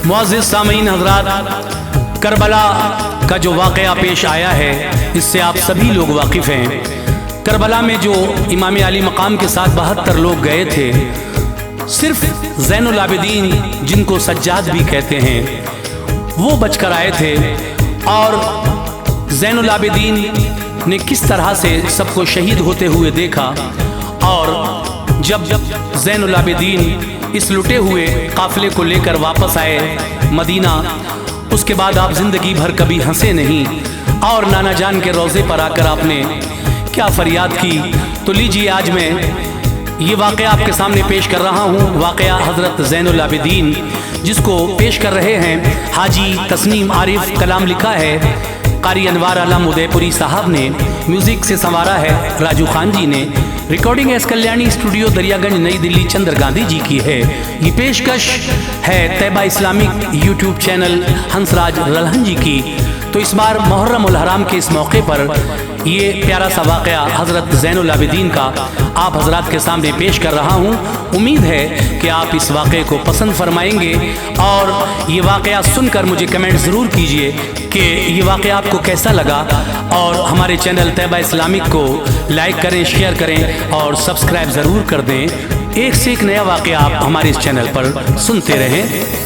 मुअज़्ज़िज़ सामीन हज़रात, करबला का जो वाक़या पेश आया है इससे आप सभी लोग वाकिफ़ हैं। करबला में जो इमाम अली मकाम के साथ 72 लोग गए थे, सिर्फ ज़ैनुल आबिदीन जिनको सज्जाद भी कहते हैं वो बचकर आए थे। और ज़ैनुल आबिदीन ने किस तरह से सबको शहीद होते हुए देखा, और जब ज़ैनुल आबिदीन इस लुटे हुए काफ़िले को लेकर वापस आए मदीना, उसके बाद आप ज़िंदगी भर कभी हंसे नहीं और नाना जान के रोज़े पर आकर आपने क्या फरियाद की। तो लीजिए आज मैं ये वाक़या आपके सामने पेश कर रहा हूँ। वाक़या हज़रत ज़ैनुल आबिदीन, जिसको पेश कर रहे हैं हाजी तस्नीम आरिफ। कलाम लिखा है कारी अनवार आलम उदयपुरी साहब ने, म्यूज़िक से संवारा है राजू खान जी ने, recording S Kalyani studio Daryaganj नई दिल्ली चंद्र गांधी जी की है। ये पेशकश है Tayyaba Islamic YouTube channel Hansraj Ralhan ji की। तो इस बार मुहर्रम उल हराम के इस मौके पर ये प्यारा सा वाक़या हज़रत ज़ैनुल आबिदीन का आप हज़रात के सामने पेश कर रहा हूँ। उम्मीद है कि आप इस वाक़े को पसंद फरमाएंगे और ये वाक़या सुनकर मुझे कमेंट ज़रूर कीजिए कि ये वाक़या आपको कैसा लगा। और हमारे चैनल तैयबा इस्लामिक को लाइक करें, शेयर करें और सब्सक्राइब ज़रूर कर दें। एक से एक नया वाक़या आप हमारे इस चैनल पर सुनते रहें।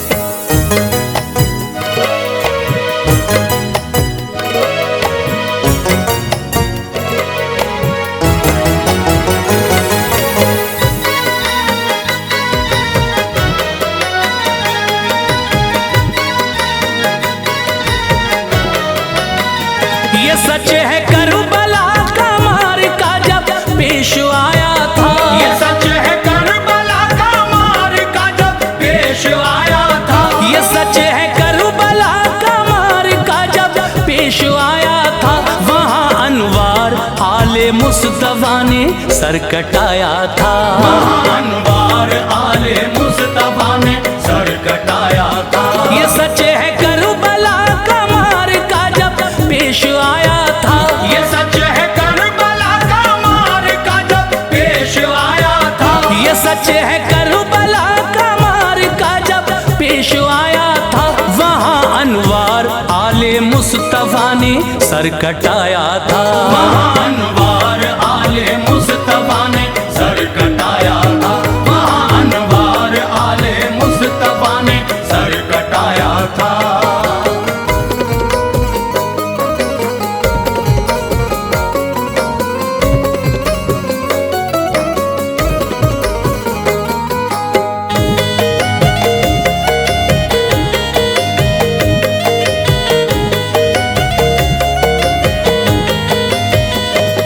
ये सच है करबला का मारका जब पेश आया था। ये सच है करबला का मारका जब पेश आया था। ये सच है करबला का मारका जब पेश आया था। वहाँ अनवार आले मुस्तफा ने सर कटाया था। वहाँ अनवार आले मुस्तफा ने सर कटाया था। ये सच है करबला का मारका जब पेश आया था। ये सच है करबला का मारका जब पेश आया था। ये सच है करबला का मारका जब पेश आया था। वहाँ अनवार आले मुस्तफा ने सर कटाया था। वहाँ अनवार आले मुस्तफा ने सर कटाया था। वहाँ अनवार आले मुस्तफा ने सर कटाया था।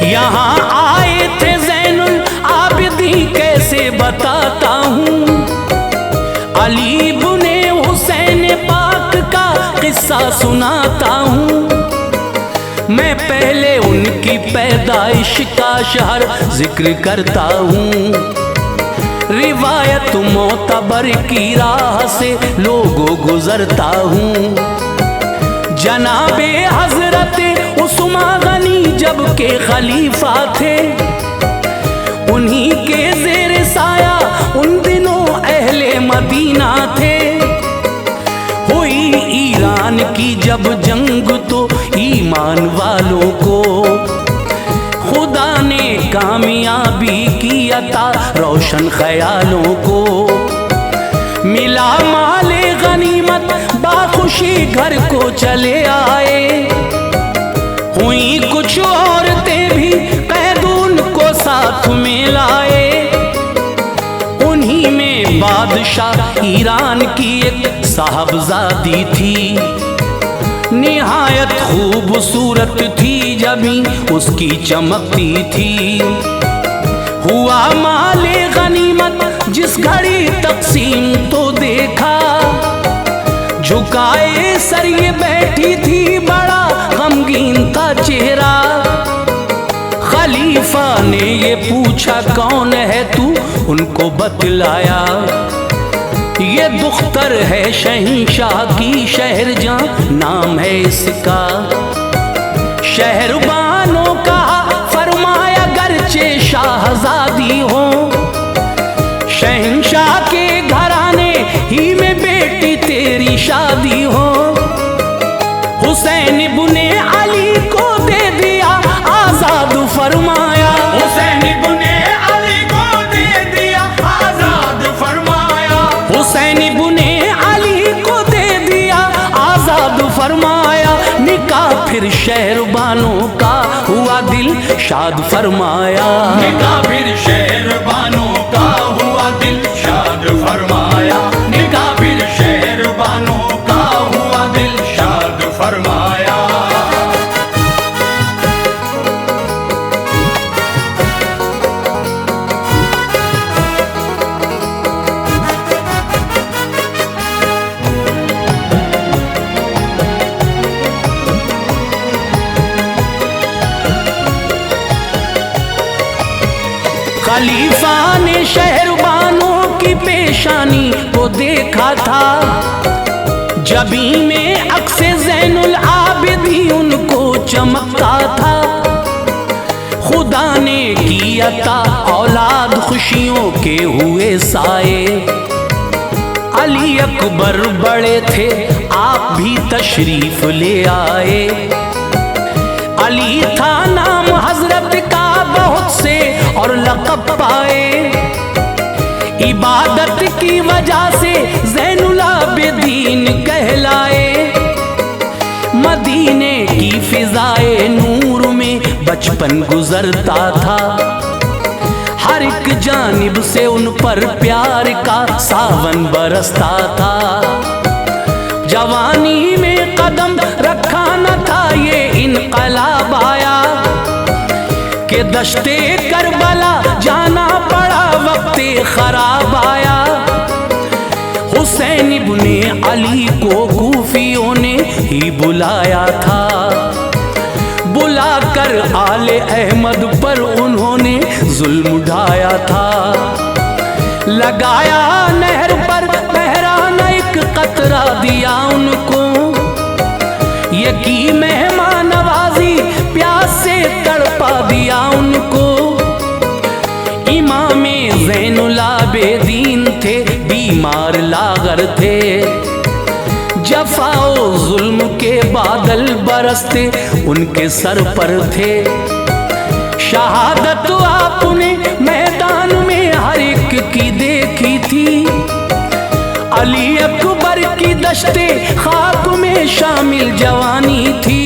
यहाँ आए थे ज़ैनुल आबिदीन कैसे बताता हूँ। अली बुने हुसैन पाक का किस्सा सुनाता हूँ। मैं पहले उनकी पैदाइश का शहर जिक्र करता हूँ। रिवायत मोतबर की राह से लोगों गुजरता हूँ। जनाबे हजरत उस्मान गनी जब के खलीफा थे, उन्हीं के ज़ेर साया उन दिनों अहले मदीना थे। हुई ईरान की जब जंग तो ईमान वालों को खुदा ने कामयाबी की अता रोशन ख्यालों को। मिला माले गनीमत बाखुशी घर को चले आए। हुई कुछ औरतें भी कैदून को साथ में लाए। उन्हीं में बादशाह ईरान की एक साहबजादी थी। निहायत खूबसूरत थी जबी उसकी चमकती थी। हुआ माले गनीमत जिस घड़ी तकसीम तो देखा। झुकाए सर ये बैठी थी बड़ा गमगीन था चेहरा। खलीफा ने ये पूछा कौन है तू, उनको बतलाया ये दुख्तर है शहंशाह की शहरजां नाम है इसका। शहरबानों का फरमाया गर्चे शाहजादी हो, शहंशाह के घराने ही में बेटी तेरी हुसैन इब्ने अली को दे दिया आजाद फरमाया, निकाह फिर शहरबानों का हुआ दिल शाद फरमाया। निकाह फिर शहरबानों का हुआ दिल शाद फरमाया, निकाह फिर शहरबानों का हुआ दिल शाद फरमाया। खलीफा ने शहरबानों की पेशानी को देखा था, जबी में अक्से ज़ैनुल आबिदीन उनको चमकता था। खुदा ने की अता औलाद खुशियों के हुए साए, अली अकबर बड़े थे आप भी तशरीफ ले आए। अली था नाम हजरत का बहुत से और लक़ब पाए, इबादत की वजह से ज़ैनुल आबिदीन कहलाए। मदीने की फिजाए नूर में बचपन गुजरता था, हर एक जानिब से उन पर प्यार का सावन बरसता था। जवानी में कदम रखा न था ये इनकलाब आया, के दश्ते करबला जाना पड़ा वक्ते खराब आया। हुसैन इब्ने अली को कूफियों ने ही बुलाया था, बुलाकर आले अहमद पर उन्होंने जुल्म उठाया था। लगाया नहर पर पहरा न एक कतरा दिया उनको, ये की मेहमान नवाजी प्यास से तड़पा दिया उनको। इमामे ज़ैनुल आबिदीन थे बीमार लागर थे, जफाओ जुल्म के बादल बरसते उनके सर पर थे। शहादत आपने मैदान में हर एक की देखी थी, अली अकबर की दश्ते खाक में शामिल जवानी थी।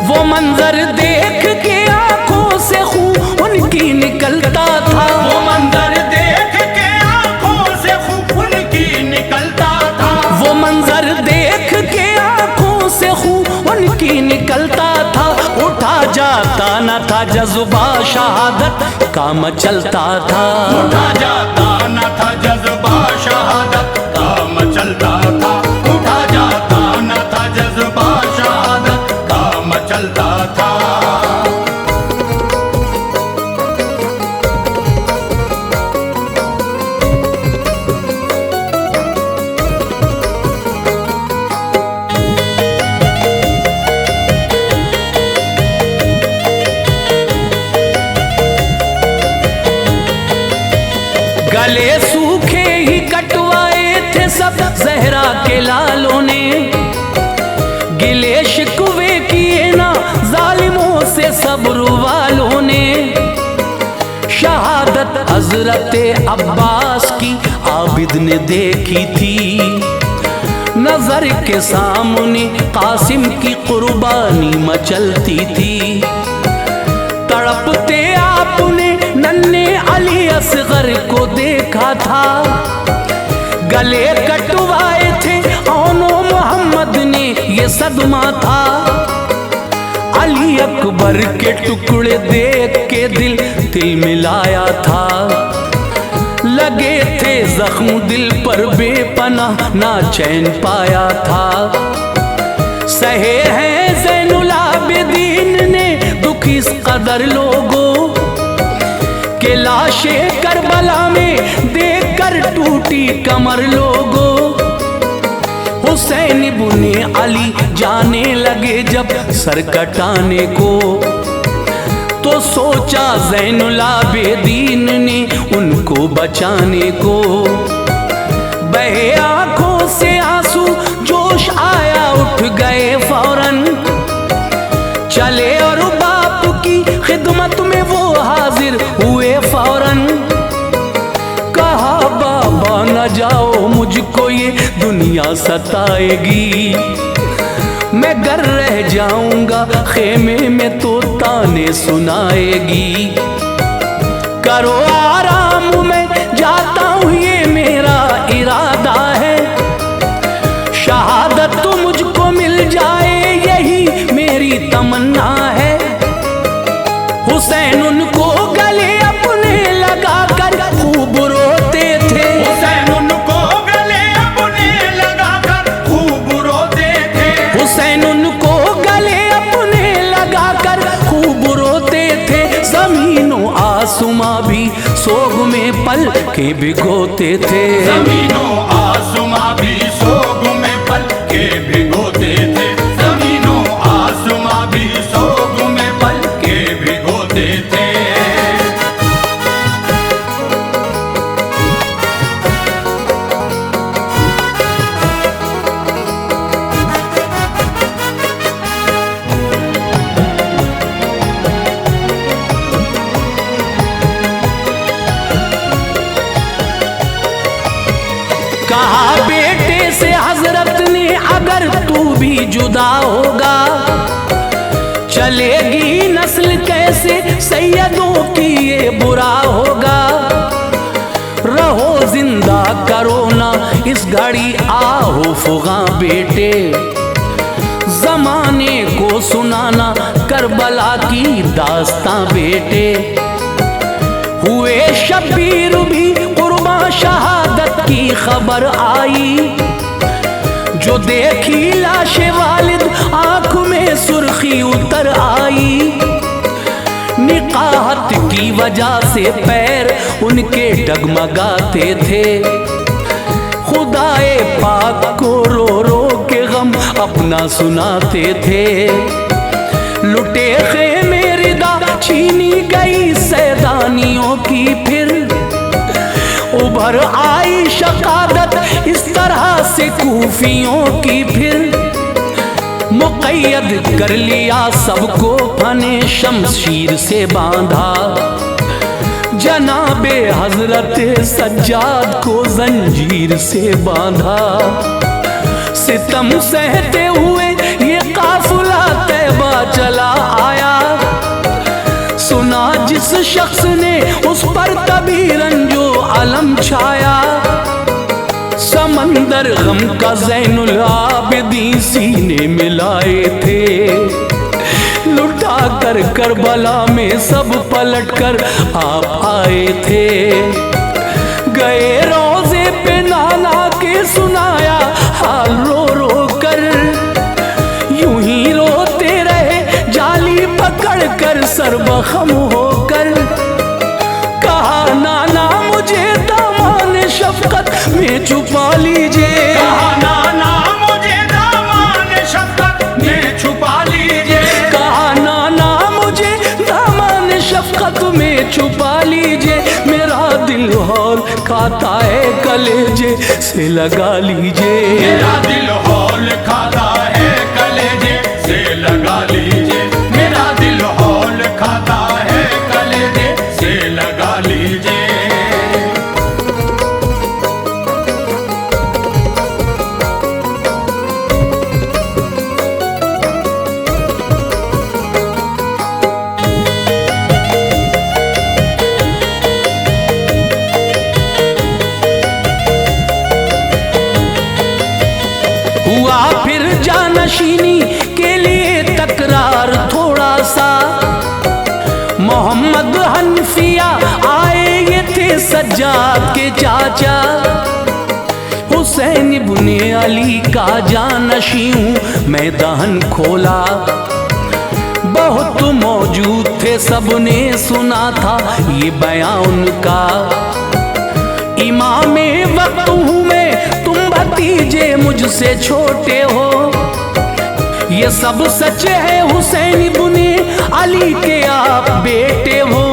वो मंजर देख के आंखों से खून उनकी निकलता था, वो मंजर देख के आंखों से खून उनकी निकलता था, वो मंजर देख के आंखों से खून उनकी निकलता था। उठा जाता न था जज्बा शहादत का मचलता था, उठा जाता न था जज्बा शहादत का मचलता था, उठा जाता न था जज्बा शहादत का मचलता था। गले सूखे ही कटवाए थे सब ज़हरा के लालों ने, गिले शिकवे किए ना जालिमों से सब्र वालों ने। शहादत हजरत अब्बास की आबिद ने देखी थी, नजर के सामने कासिम की कुर्बानी मचलती थी। तड़पते आपने नन्हे अली असगर को देखा था, गले कटवाए थे औनो मोहम्मद ने ये सदमा था। अली अकबर के टुकड़े देख के दिल तिल मिलाया था, लगे थे जख्म दिल पर बेपनाह ना चैन पाया था। सहे हैं ज़ैनुल आबिदीन ने दुख इस कदर लोगों के, लाशे करबला में देखकर टूटी कमर लोगों। हुसैन इब्ने अली जाने लगे जब सर कटाने को, तो सोचा ज़ैनुल आबिदीन ने उनको बचाने को। बहे आंखों से आंसू जोश आया उठ गए फौरन, चले और बाप की खिदमत में वो हाजिर हुए फौरन। कहा बाबा न जाओ दुनिया सताएगी। मैं घर रह जाऊंगा खेमे में तो ताने सुनाएगी। करो आराम मैं जाता हूँ ये मेरा इरादा है। शहादत तो मुझको मिल जाए यही मेरी तमन्ना है। हुसैन उनको गले अपने लगा कर खूब रोते थे। हुसैन उनको गले अपने लगा कर खूब रोते थे। हुसैन उनको गले अपने लगा कर खूब रोते थे। जमीनों आसमां भी सोग में पल के भिगोते थे। जमीनों आसमां भी सोग में पल के भिगोते थे। जमीनों आसमां भी सोग में पल के भिगोते थे। कहा बेटे से हजरत ने अगर तू भी जुदा होगा चलेगी नस्ल कैसे सैयदों की ये बुरा होगा। रहो जिंदा करो ना इस घड़ी आओ फुगा बेटे। जमाने को सुनाना करबला की दास्तां बेटे। हुए शब्बीर भी कुर्बा शहादत की खबर आई। जो देखी लाशे वालिद आंख में सुर्खी उतर आई। निकाहत की वजह से पैर उनके डगमगाते थे। खुदाए पाक को रो रो के गम अपना सुनाते थे। लुटे खेमे रिदा छीनी गई सैदानियों की फिर। उभर आई शकादत इस तरह से कूफियों की फिर। मुक़य्यद कर लिया सबको फने शमशीर से बांधा। जनाबे हजरत सज्जाद को जंजीर से बांधा। सितम सहते हुए ये काफिला तैबा चला आया। सुना जिस शख्स ने उस पर तभी रंजो अलम छाया। समंदर गम का ज़ैनुल आबिदीन सीने मिलाए थे। लुटा कर करबला में सब पलट कर आप आए थे। गए रोजे पे नाना के सुनाया हाल रो रो कर। यूं ही रोते रहे जाली पकड़ कर सरबखम होकर। कहा नाना मुझे दामन शफकत में छुपा लीजिए। कहा नाना मुझे दामन शफकत में छुपा लीजिए। कहा नाना मुझे दामन शफकत में छुपा लीजिए। मेरा दिल हौल खाता है कलेजे से लगा लीजिए। मेरा दिल हौल खाता है कलेजे से लगा लीजिए। मेरा दिल हौल खाता है कलेजे से लगा लीजिए। हुआ फिर जानशीनी के लिए तकरार थोड़ा सा। मोहम्मद हनफिया आए ये थे सज्जाद के चाचा। हुसैन इब्ने अली का जानशी हूँ मैं दहन खोला। बहुत मौजूद थे सबने सुना था ये बयान उनका। इमामे वक्त हूँ मैं तुम भतीजे मुझसे छोटे हो। ये सब सच है हुसैन इब्ने अली के आप बेटे हो।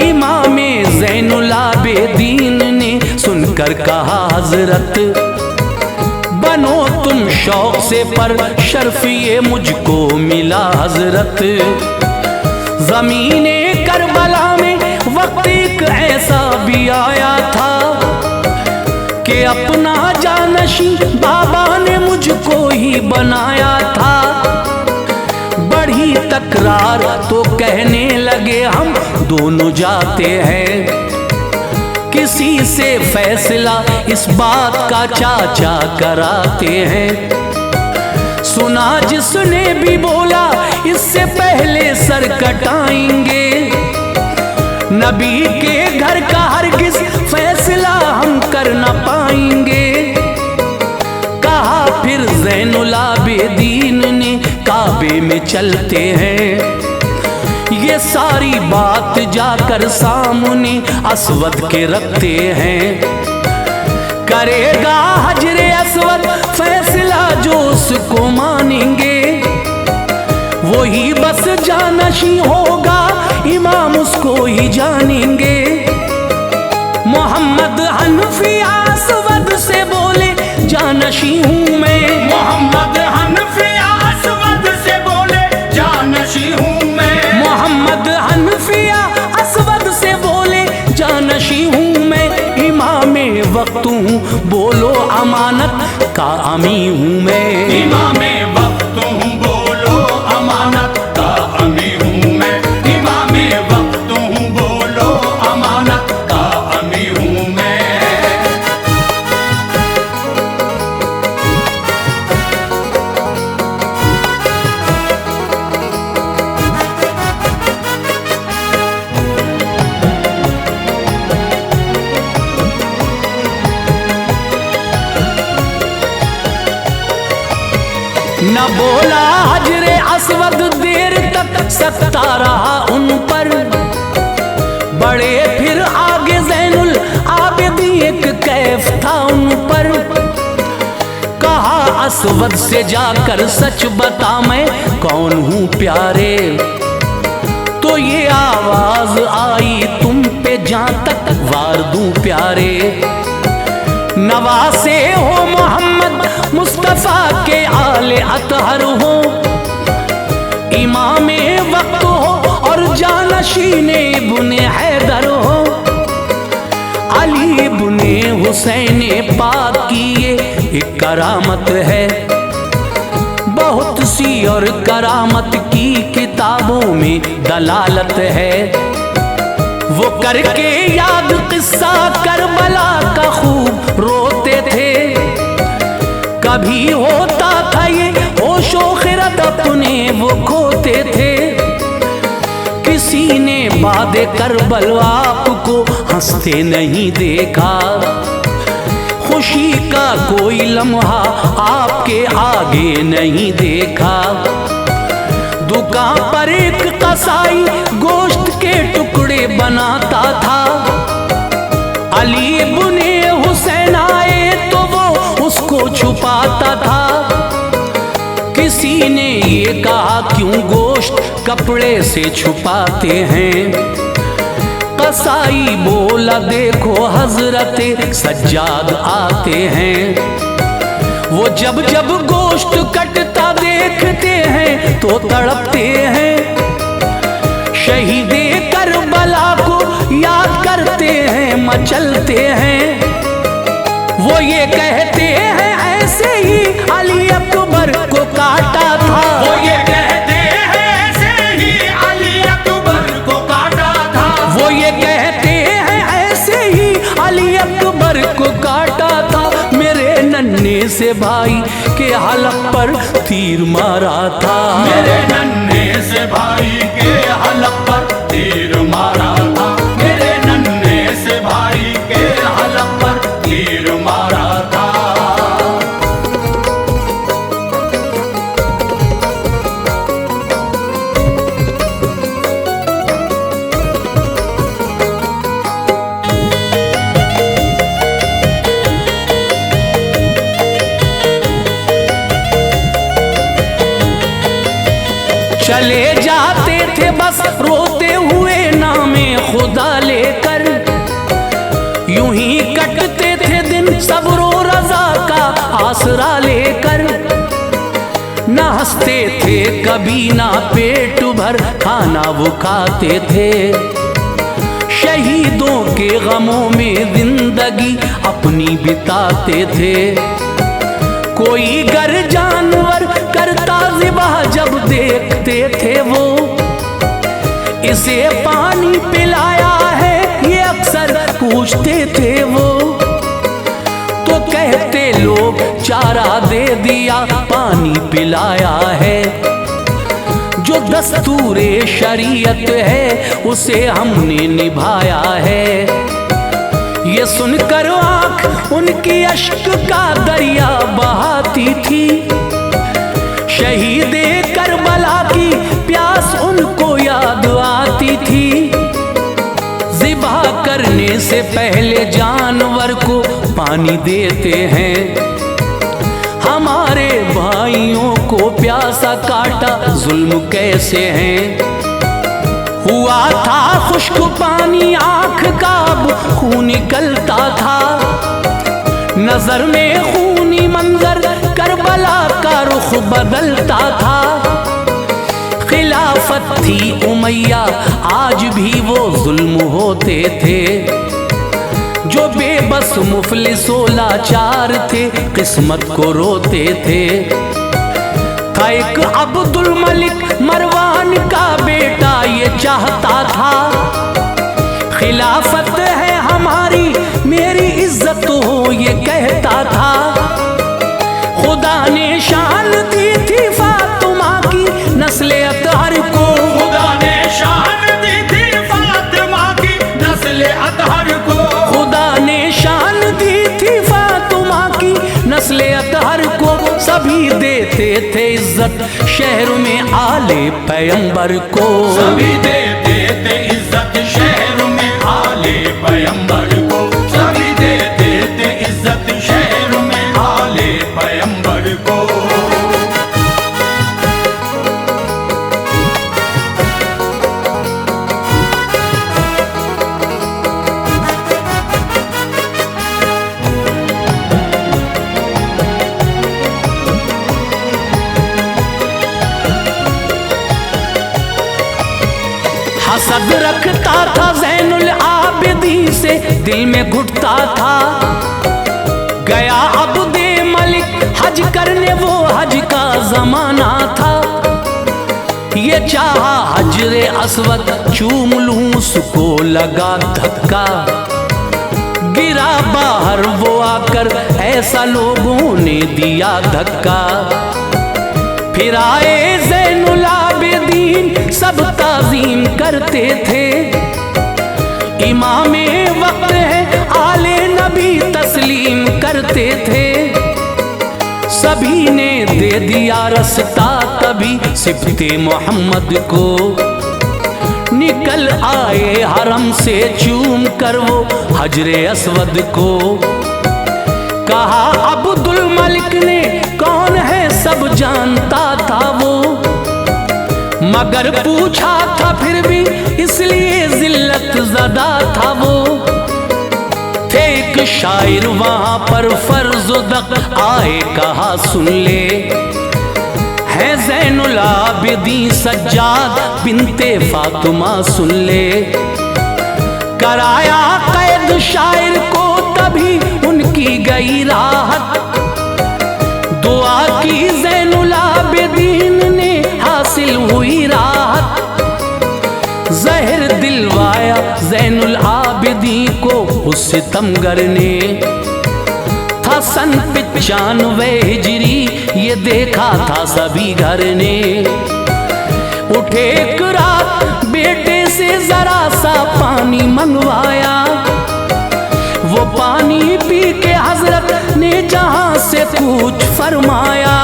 इमामे ज़ैनुल आबिदीन ने सुनकर कहा हजरत बनो तुम शौक से पर शर्फ ये मुझको मिला हजरत। ज़मीने करबला में वक्त एक ऐसा भी आया था कि अपना जानशी बाबा ने मुझको ही बनाया था। बढ़ी तकरार तो कहने लगे हम दोनों जाते हैं, किसी से फैसला इस बात का चाचा कराते हैं। सुना जिसने भी बोला इससे पहले सर कटाएंगे, नबी के घर का हरगिज फैसला हम कर न पाएंगे। कहा फिर ज़ैनुल आबिदीन ने काबे में चलते हैं, ये सारी बात जाकर सामने असवद के रखते हैं। करेगा हजरे असवद फैसला जो उसको मानेंगे, वही बस जानशी होगा, इमाम उसको ही जानेंगे। मोहम्मद हनफिया असवद से बोले जानशी हूँ मैं। मोहम्मद हनफिया असवद से बोले जानशी हूँ मैं। मोहम्मद हनफिया असवद से बोले जानशी हूँ मैं। इमामे वक्त हूँ बोलो अमानत का अमी हूँ मैं। इमामे वक्त हूँ बोलो अमानत का अमी हूँ मैं। इमामे वक्त हूँ बोलो अमानत का अमी हूँ मैं। न बोला हजरे असवद देर तक सकता रहा उन पर, बड़े फिर आगे ज़ैनुल आबिदीन एक कैफ था उन पर। कहा असवद से जाकर सच बता मैं कौन हूँ प्यारे, तो ये आवाज आई तुम पे जहाँ तक वार दूं प्यारे। नवासे हो मोहम्मद मुस्तफा के आले अतहर हो, इमामे वक्त हो और जानशीने बुने हैदर हो। अली बुने हुसैन पाक की ये एक करामत है, बहुत सी और करामत की किताबों में दलालत है। वो करके याद किस्सा करबला का खूब रोते थे, कभी होता था ये होशो खिरत अपने वो खोते थे। किसी ने बादे करबल आपको हंसते नहीं देखा, खुशी का कोई लम्हा आपके आगे नहीं देखा। दुकान पर एक कसाई गोश्त के टुकड़े बनाता था, अली बुने हुसैन आए तो वो उसको छुपाता था। किसी ने ये कहा क्यों गोश्त कपड़े से छुपाते हैं, कसाई बोला देखो हजरत सज्जाद आते हैं। वो जब जब गोश्त कटता देखते हैं तो तड़पते हैं, शहीदे करबला को याद करते हैं मचलते हैं। वो ये कहते हैं ऐसे ही अली अकबर को काटा था। वो ये कहते हैं ऐसे ही अली अकबर को काटा था। वो ये कहते हैं ऐसे ही अली अकबर को काटा था। मेरे नन्हे से भाई के हलक पर तीर मारा था। मेरे नन्हे से भाई के हलक पर तीर मारा था। मेरे नन्हे से भाई के हलक पर तीर मारा था। चले जाते थे बस रोते हुए नामे खुदा लेकर, यूं ही कटते थे दिन सब्र व रज़ा का आसरा लेकर। न हंसते थे कभी ना पेट भर खाना वो खाते थे, शहीदों के गमों में जिंदगी अपनी बिताते थे। कोई गर जानवर करता ज़िबह जब देखते थे वो, इसे पानी पिलाया है ये अक्सर पूछते थे वो। तो कहते लोग चारा दे दिया पानी पिलाया है, जो दस्तूरे शरीयत है उसे हमने निभाया है। ये सुनकर आँख उनकी अश्क का दरिया बहाती थी, शहीदे करबला की प्यास उनको याद आती थी। ज़िबा करने से पहले जानवर को पानी देते हैं, हमारे भाइयों को प्यासा काटा जुल्म कैसे हैं। हुआ था खुश्क पानी आँख का अब खून निकलता था, नजर में खूनी मंजर करबला का रुख बदलता था। खिलाफत थी उमैया आज भी वो जुल्म होते थे, जो बेबस मुफलिसो लाचार थे किस्मत को रोते थे। था एक अब्दुल मलिक मरवान का बेटा ये चाहता था, खिलाफत है हमारी मेरी इज्जत हो ये कहता था। खुदा ने शान दी थी फातिमा की नस्ल अतहर को, खुदा ने शान दी थी फातिमा की नस्ल अतहर को, खुदा ने शान दी थी फातिमा की नस्ल अतहर को। सभी देते थे इज्जत शहर में आले पैगंबर को, सभी देते थे इज्जत शहर में आले पैगंबर को, सभी देते थे इज्जत शहर में आले पैगंबर को। हसद रखता था ज़ैनुल आबिदीन से दिल में घुटता था। गया अब्दे मलिक हज करने वो हज का जमाना था। ये चाहा हजरे अस्वद चूम लूं उसको लगा धक्का, गिरा बाहर वो आकर ऐसा लोगों ने दिया धक्का। फिर आए ज़ैनुल आबिदीन सब ताज़ीम करते थे, इमामे वक्त है आले नबी तस्लीम करते थे। सभी ने दे दिया रास्ता तभी सिफ़ते मोहम्मद को, निकल आए हरम से चूम कर वो हजरे अस्वद को। कहा अब्दुल मलिक ने कौन है सब जानता था वो, मगर पूछा था फिर भी इसलिए जिल्लत ज़दा था वो। थे एक शायर वहाँ पर फर्जुदक आए कहा सुन ले, है ज़ैनुल आबिदीन सज्जाद बिनते फातिमा सुन ले। कराया कैद शायर को तभी उनकी गई राहत, दुआ की ज़ैनुल आबिदीन ने हासिल हुई राहत। ज़हर दिलवाया ज़ैनुल आबिदीन को उस सितमगर ने, था सन 95 हिजरी ये देखा था सभी घर ने। उठे एक रात बेटे से जरा सा पानी मंगवाया, वो पानी पी के हजरत ने जहां से कुछ फरमाया।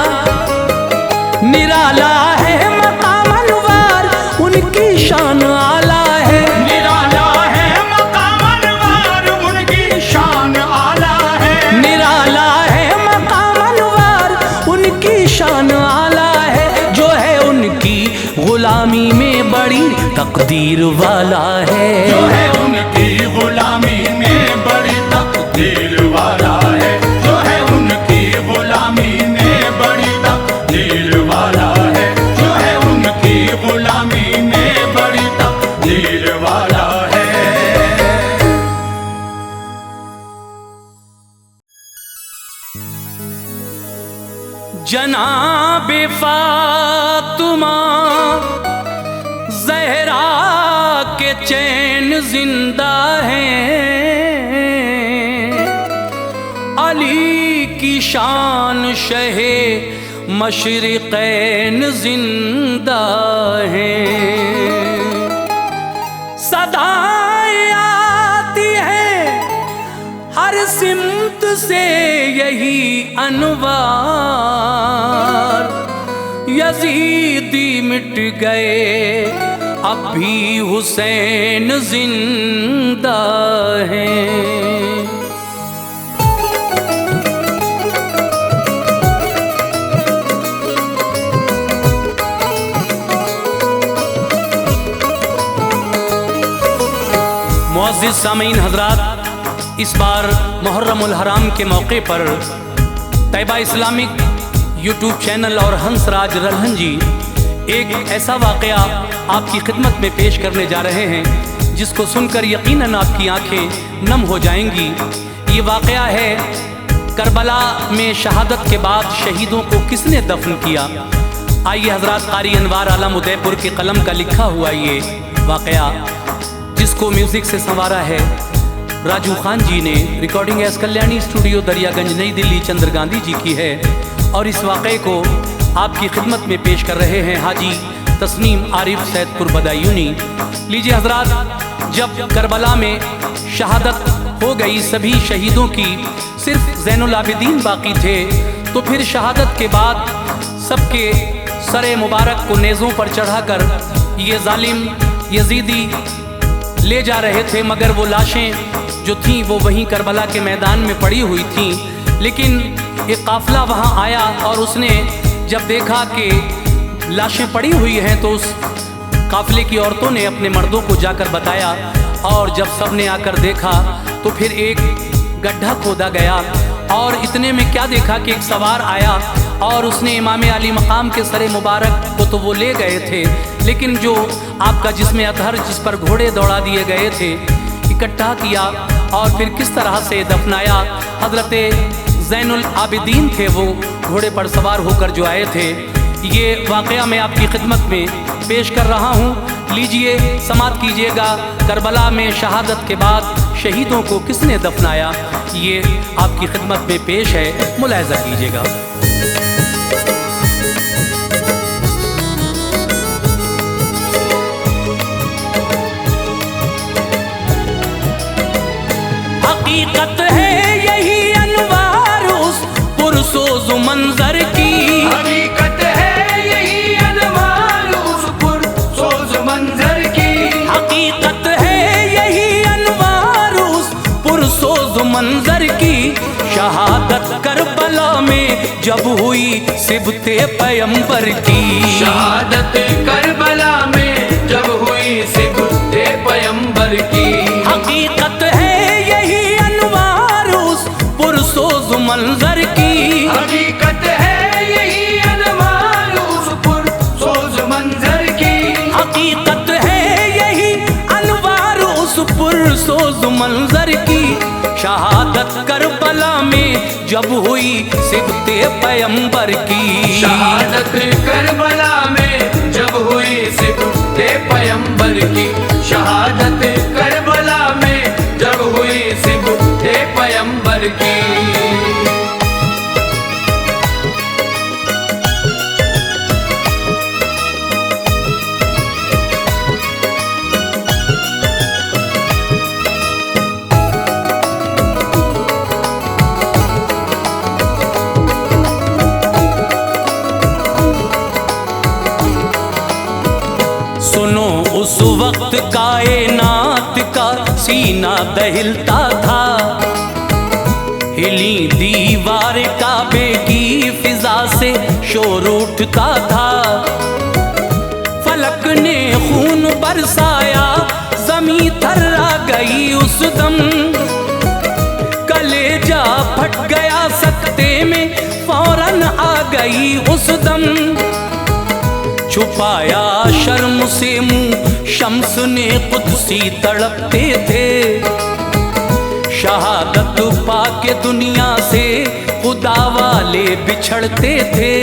निराला है मकाम अनवार उनकी शान आला है, निराला है मकाम अनवार उनकी शान आला है, निराला है मकाम अनवार उनकी शान आला है। जो है उनकी गुलामी में बड़ी तकदीर वाला है, जो है उनकी गुलामी में बड़ी तकदीर वाला है, जो है उनकी गुलामी में बड़ी तकदीर वाला है, जो है उनकी गुलामी में बड़ी तकदीर वाला है। जनाबे फातिमा ज़हरा के चैन जिंदा हैं, अली की शान शहे मशरिक़ैन जिंदा हैं। सदाएं आती हैं हर सिमत से यही अनवार, यजीदी मिट गए अब भी हुसैन जिंदा हैं। मुअज़्ज़िज़ सामीन हज़रात, इस बार मुहर्रमुल हराम के मौके पर तैयबा इस्लामिक यूट्यूब चैनल और हंसराज रल्हन जी एक ऐसा वाक़या आपकी खिदमत में पेश करने जा रहे हैं जिसको सुनकर यकीनन आपकी आंखें नम हो जाएंगी। ये वाक़या है करबला में शहादत के बाद शहीदों को किसने दफन किया। आइए हज़रात, क़ारी अनवार आलम उदयपुर के कलम का लिखा हुआ ये वाक़या, जिसको म्यूज़िक से संवारा है राजू खान जी ने, recording S Kalyani studio Daryaganj नई दिल्ली चंद्र गांधी जी की है, और इस वाक़े को आपकी खिदमत में पेश कर रहे हैं हाजी तस्नीम आरिफ सैदपुर बदायूनी। लीजिए हज़रात, जब करबला में शहादत हो गई सभी शहीदों की, सिर्फ ज़ैनुल आबिदीन बाकी थे, तो फिर शहादत के बाद सबके सरे मुबारक को नेज़ों पर चढ़ाकर ये जालिम यजीदी ले जा रहे थे, मगर वो लाशें जो थीं वो वहीं करबला के मैदान में पड़ी हुई थीं। लेकिन एक काफ़िला वहाँ आया और उसने जब देखा कि लाशें पड़ी हुई हैं तो उस काफ़िले की औरतों ने अपने मर्दों को जाकर बताया, और जब सब ने आकर देखा तो फिर एक गड्ढा खोदा गया, और इतने में क्या देखा कि एक सवार आया और उसने इमाम अली मकाम के सरे मुबारक को तो वो ले गए थे, लेकिन जो आपका जिस्म अतहर जिस पर घोड़े दौड़ा दिए गए थे इकट्ठा किया और फिर किस तरह से दफनाया। हज़रत ज़ैनुल आबिदीन थे वो घोड़े पर सवार होकर जो आए थे। ये वाक़या मैं आपकी खिदमत में पेश कर रहा हूँ। लीजिए समात कीजिएगा, करबला में शहादत के बाद शहीदों को किसने दफनाया, ये आपकी खिदमत में पेश है, मुलाहिज़ा कीजिएगा। हकीकत है यही अनवार उस पुरसोज मंजर की, हकीकत है यही अनवार उस पुरसोज मंजर की, हकीकत है यही अनवार उस पुरसोज मंजर की। शहादत करबला में जब हुई सिबते पैगंबर की, शहादत करबला में जब हुई सिबते पैगंबर की। हकीकत है यही अनवार उस पुरसोज मंजर की, हकीकत है यही अनवार उस पुरसोज मंजर की, हकीकत है यही अनवार उस पुरसोज मंजर की। शहादत करबला में जब हुई सिबते पैगंबर की, शहादत करबला में जब हुई सिबते पैगंबर की, शहादत करबला में जब हुई सिबते पैगंबर की। सुनो उस वक्त कायनात का सीना दहिलता था, हिली दीवार काबे की फिजा से शोर उठता था। फलक ने खून बरसाया, जमी थर्रा गई उस दम, कलेजा फट गया सकते में फौरन आ गई उस दम। छुपाया शर्म से मुंह शम्स ने कुदसी तड़पते थे, शहादत पाके दुनिया से खुदा वाले बिछड़ते थे।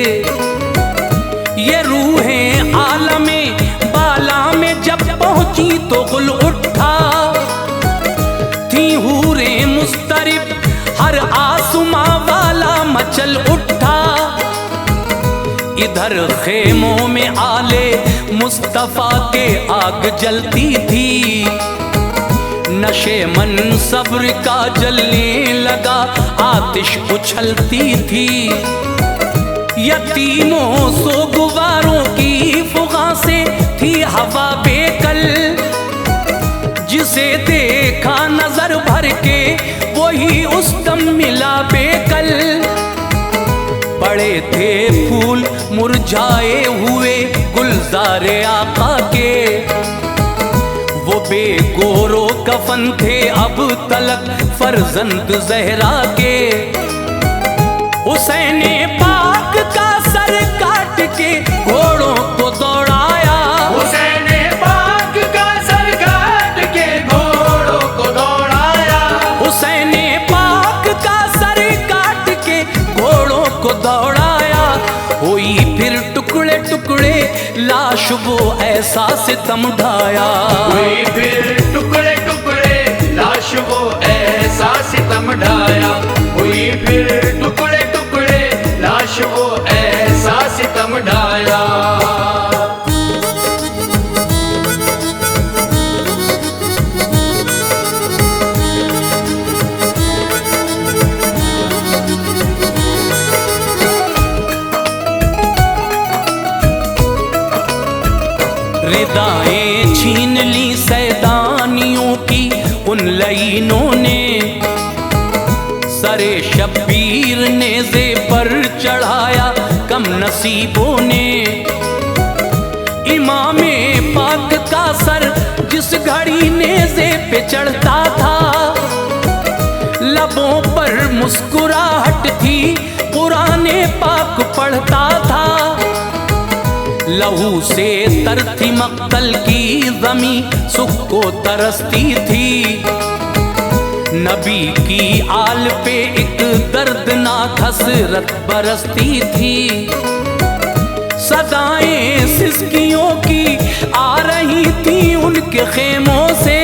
ये रूहें आलमे बाला में जब पहुंची तो गुल उठा, थी हूरे मुस्तरिब हर आसमां वाला मचल उठा। इधर खेमों में आले मुस्तफा के आग जलती थी, नशे मन सब्र का जलने लगा आतिश उछलती थी। यतीमों सोगवारों की फुगा से थी हवा बेकल, जिसे देखा नजर भर के वही उस दम मिला बेकल। पड़े थे फूल मुरझाए हुए गुलजारे आका के, वो बेगोरो कफन थे अब तलक फर्जंद जहरा के। हुसैन पाक का सर काट के घोड़ों को दौड़ाया, हुसैन पाक का सर काट के घोड़ों को दौड़ाया, हुसैन पाक का सर काट के घोड़ों को दौड़ाया। हुई फिर टुकड़े टुकड़े लाश वो ऐसा सितम ढाया, हुई फिर टुकड़े टुकड़े लाश वो ऐसा सितम ढाया, हुई फिर टुकड़े टुकड़े लाश वो ऐसा सितम ढाया। रिदाएं छीन ली सैदानियों की उन लईनों ने, सरे शब्बीर नेज़े पर चढ़ाया कम नसीबों ने। इमामे पाक का सर जिस घड़ी नेज़े पे चढ़ता था, लबों पर मुस्कुराहट थी कुराने पाक पढ़ता था। लहू से तर थी मक्तल की ज़मी सुख को तरसती थी, नबी की आल पे एक दर्दनाक हसरत बरसती थी। सदाएं सिसकियों की आ रही थी उनके खेमों से,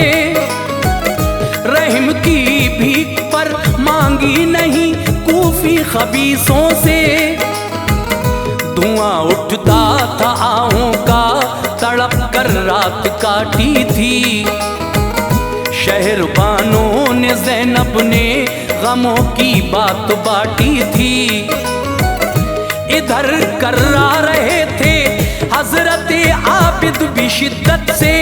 रहम की भीख पर मांगी नहीं कूफी खबीसों से। धुआं उठता था आहों का तड़प कर रात काटी थी, शहरबानों ने ज़ैनब ने गमों की बात बाटी थी। इधर कर्रा रहे थे हजरत आबिद भी शिद्दत से,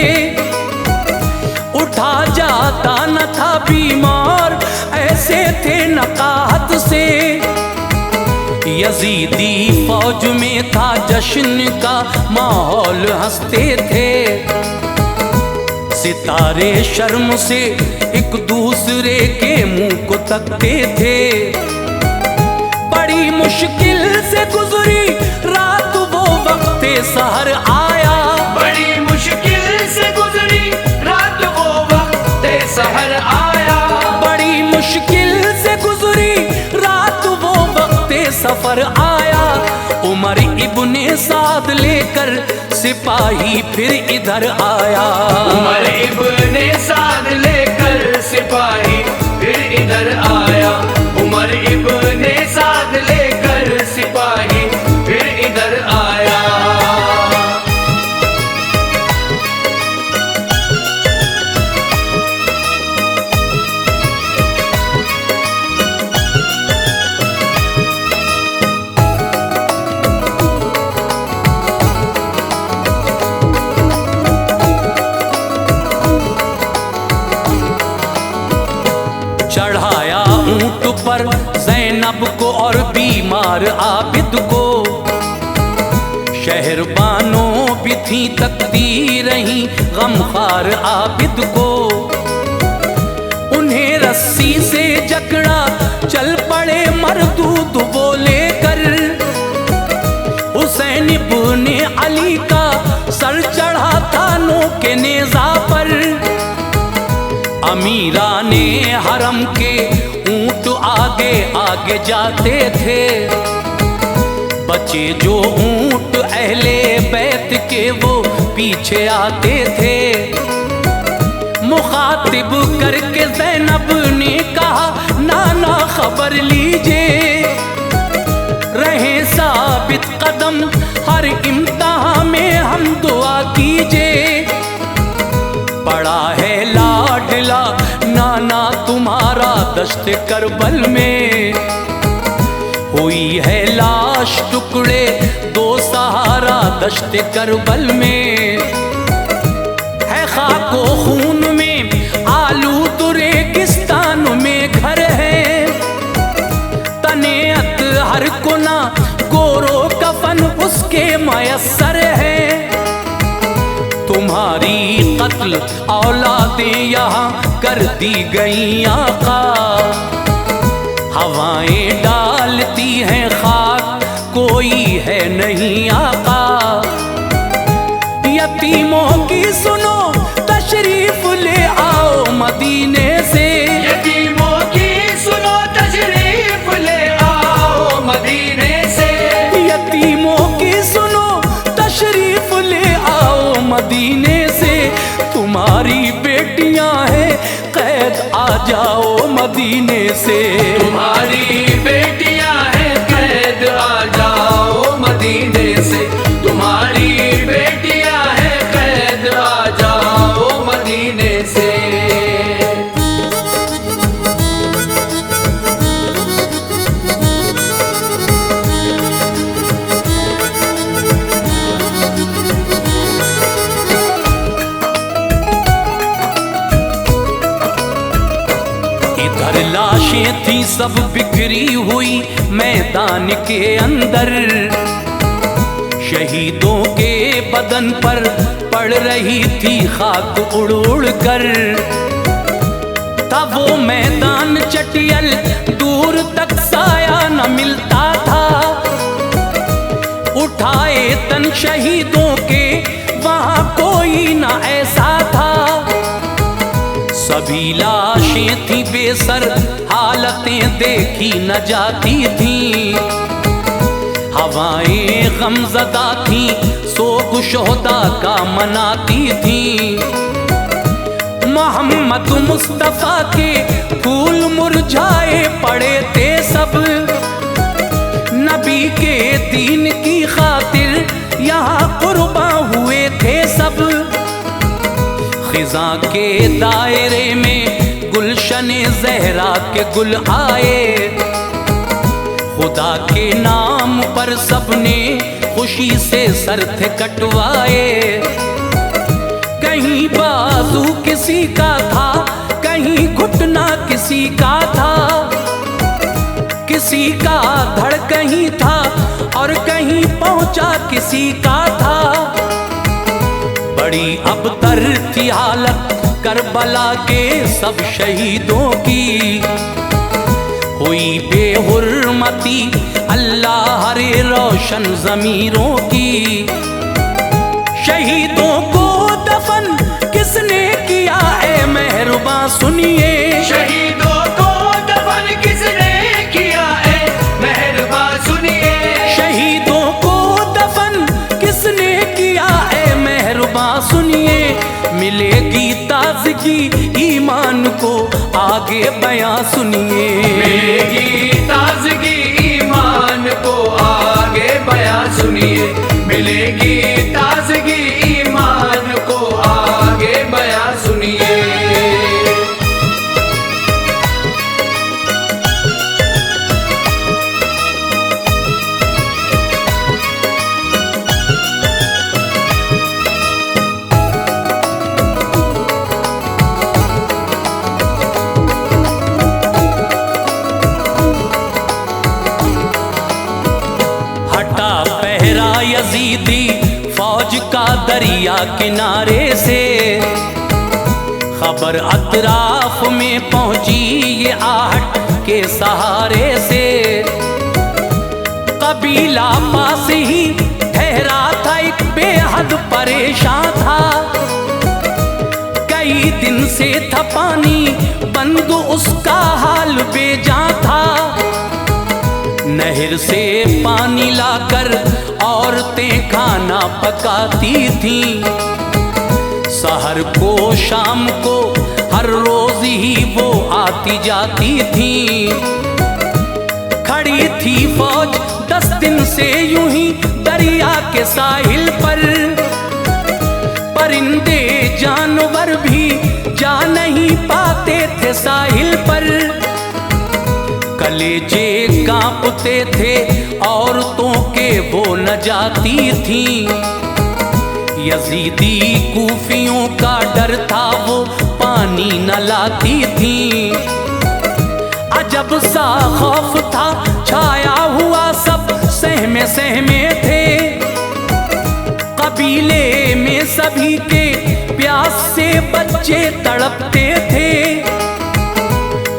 उठा जाता न था बीमार ऐसे थे नकाहत से। यजीदी फौज में था जश्न का माहौल हंसते थे, सितारे शर्म से एक दूसरे के मुंह को तकते थे। बड़ी मुश्किल से गुजरी रात वो वक्त सहर आया, बड़ी मुश्किल से गुजरी रात वो वक्त सहर आया, बड़ी मुश्किल से गुजरी रात वो वक्त सफर आया। उमर इब्ने साद लेकर सिपाही फिर इधर आया, उमर इब्ने साद लेकर सिपाही फिर इधर आया, उमर इब्ने साद लेकर सिपाही फिर इधर आया। चढ़ाया ऊंट पर ज़ैनब को और बीमार आबिद को, शहरबानों भी थी तकती रही गमखार आबिद को। उन्हें रस्सी से जकड़ा चल पड़े मरदूद वो लेकर, हुसैन इब्ने अली का सर चढ़ा था नो के नेज़ा पर। अमीराने हरम के ऊंट आगे आगे जाते थे, बचे जो ऊंट अहले बैत के वो पीछे आते थे। मुखातिब करके ज़ैनब ने कहा, नाना खबर लीजिए, रहे साबित कदम हर इम्तिहान में हम दुआ कीजिए। पड़ा है लाडला नाना तुम्हारा दश्त करबल में, हुई है लाश टुकड़े दो सहारा दश्त करबल में। है खाको खून में आलूद रेगिस्तान में घर है, तनेअत हर कोना गोरो कफन उसके मयस्सर है। तुम्हारी कत्ल औलादें यहाँ कर दी गई आका, हवाएं डालती हैं खाक कोई है नहीं आका। यतीमों की सुनो तशरीफ ले आओ मदीने से, यतीमों की सुनो तशरीफ ले आओ मदीने से, यतीमों की सुनो तशरीफ ले आओ मदीने से। तुम्हारी बेटियां हैं कैद आ जाओ मदीने से, तुम्हारी बेटियां हैं कैद आ जाओ मदीने से, तुम्हारी बेटियां हैं कैद आ जाओ मदीने से। इधर लाशें थी सब बिखरी हुई मैदान के अंदर, शहीदों के बदन पर पड़ रही थी खाक उड़ उड़ कर। था वो मैदान चटियल दूर तक साया न मिलता था, उठाए तन शहीदों के वहां कोई न ऐसा था। सभी लाशें थी बेसर हालतें देखी न जाती थी, हवाएं गमज़दा थी सोग शोहदा का मनाती थी। मोहम्मद मुस्तफ़ा के फूल मुरझाए पड़े थे सब, नबी के दीन की खातिर यहाँ कुर्बान हुए थे सब। खिज़ा के दायरे में गुलशने ज़हरा के गुल आए, खुदा के नाम पर सबने खुशी से सर थे कटवाए। कहीं बाजू किसी का था, कहीं घुटना किसी का था, किसी का धड़ कहीं था और कहीं पहुंचा किसी का था। बड़ी अबतर थी हालत करबला के सब शहीदों की, हुई बेहुरमती अल्लाह रे रोशन ज़मीरों की। शहीदों को दफन किसने किया ए मेहरबान सुनिए, शहीदों को दफन किसने किया ए मेहरबान सुनिए, शहीदों को दफन किसने किया ए मेहरबान सुनिए। मिलेगी ताज़गी ईमान को आगे बयां सुनिए, मिलेगी ताज़गी ईमान को आगे बयां सुनिए, मिलेगी ताज़गी ईमान को आगे बयां सुनिए। यजीदी फौज का दरिया किनारे से, खबर अतराफ में पहुंची ये आहट के सहारे से। कबीला पास ही ठहरा था एक बेहद परेशान था, कई दिन से था पानी बंद उसका हाल बेजां था। नहर से पानी लाकर औरतें खाना पकाती थीं। सहर को शाम को हर रोज ही वो आती जाती थीं। खड़ी थी फौज 10 दिन से यूं ही दरिया के साहिल पर। परिंदे जानवर भी जा नहीं पाते थे साहिल पर। कलेजे कांपते थे औरतों के वो न जाती थीं। यजीदी कूफियों का डर था वो पानी न लाती थीं। अजब सा खौफ था छाया हुआ सब सहमे सहमे थे। कबीले में सभी के प्यास से बच्चे तड़पते थे।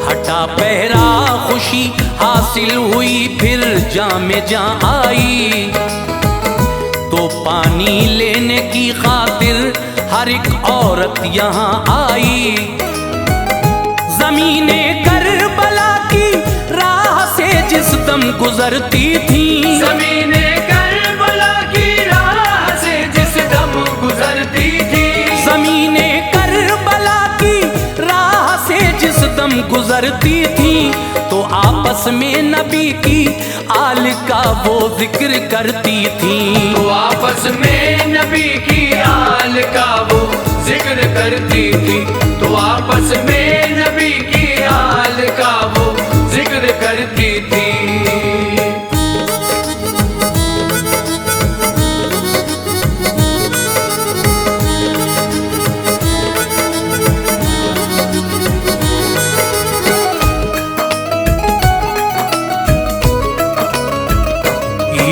हटा पहरा खुशी हासिल हुई फिर जामे जां आई। तो पानी लेने की खातिर हर एक औरत यहाँ आई। ज़मीने करबला की राह से जिस दम गुजरती थी। ज़मीने करबला की राह से जिस दम गुजरती थी। ज़मीने करबला की राह से जिस दम गुजरती थी। तो आपस में नबी की आल का वो जिक्र करती थी। तो आपस में नबी की आल का वो जिक्र करती थी। तो आपस में नबी की आल का वो जिक्र करती थी।